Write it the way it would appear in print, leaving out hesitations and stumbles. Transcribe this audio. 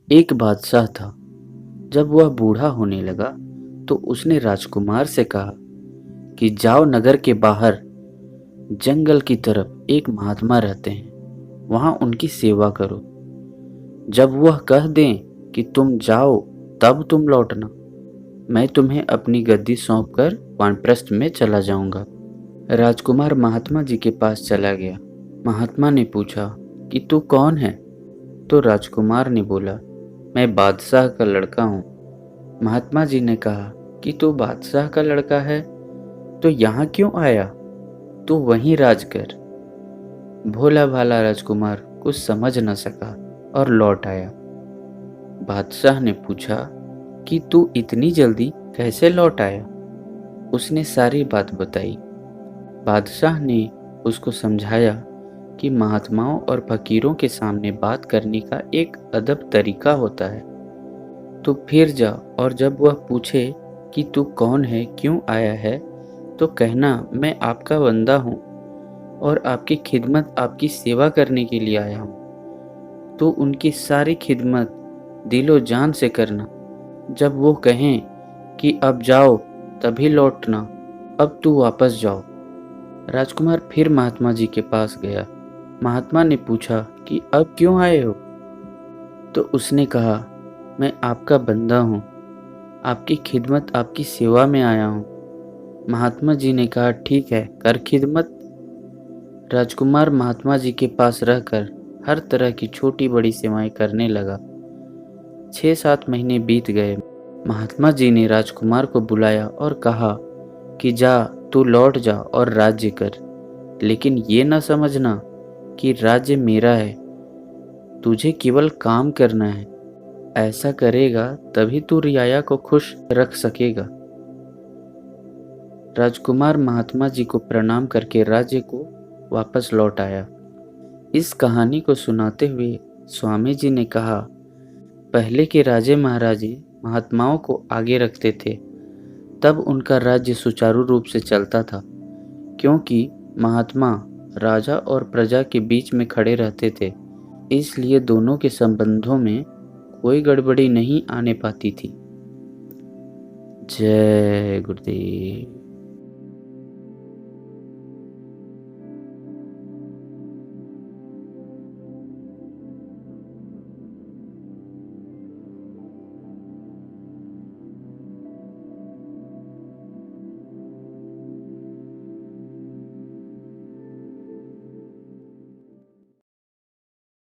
एक बादशाह था। जब वह बूढ़ा होने लगा तो उसने राजकुमार से कहा कि जाओ, नगर के बाहर जंगल की तरफ एक महात्मा रहते हैं, वहां उनकी सेवा करो। जब वह कह दें कि तुम जाओ, तब तुम लौटना। मैं तुम्हें अपनी गद्दी सौंपकर वानप्रस्थ में चला जाऊंगा। राजकुमार महात्मा जी के पास चला गया। महात्मा ने पूछा कि तू कौन है? तो राजकुमार ने बोला, मैं बादशाह का लड़का हूँ। महात्मा जी ने कहा कि तू बादशाह का लड़का है तो यहाँ क्यों आया? तू वहीं राज कर। भोला भाला राजकुमार कुछ समझ न सका और लौट आया। बादशाह ने पूछा कि तू इतनी जल्दी कैसे लौट आया? उसने सारी बात बताई। बादशाह ने उसको समझाया कि महात्माओं और फकीरों के सामने बात करने का एक अदब तरीका होता है। तो फिर जा, और जब वह पूछे कि तू कौन है, क्यों आया है, तो कहना, मैं आपका बंदा हूँ और आपकी खिदमत, आपकी सेवा करने के लिए आया हूँ। तो उनकी सारी खिदमत दिलो जान से करना। जब वो कहें कि अब जाओ, तभी लौटना। अब तू वापस जाओ। राजकुमार फिर महात्मा जी के पास गया। महात्मा ने पूछा कि अब क्यों आए हो? तो उसने कहा, मैं आपका बंदा हूँ, आपकी खिदमत, आपकी सेवा में आया हूँ। महात्मा जी ने कहा, ठीक है, कर खिदमत। राजकुमार महात्मा जी के पास रहकर हर तरह की छोटी बड़ी सेवाएं करने लगा। 6-7 महीने बीत गए। महात्मा जी ने राजकुमार को बुलाया और कहा कि जा, तू लौट जा और राज्य कर, लेकिन ये न समझना कि राज्य मेरा है। तुझे केवल काम करना है। ऐसा करेगा तभी तू रियाया को खुश रख सकेगा। राजकुमार महात्मा जी को प्रणाम करके राज्य को वापस लौट आया। इस कहानी को सुनाते हुए स्वामी जी ने कहा, पहले के राजे महाराजे महात्माओं को आगे रखते थे, तब उनका राज्य सुचारू रूप से चलता था, क्योंकि महात्मा राजा और प्रजा के बीच में खड़े रहते थे। इसलिए दोनों के संबंधों में कोई गड़बड़ी नहीं आने पाती थी। जय गुरुदेव।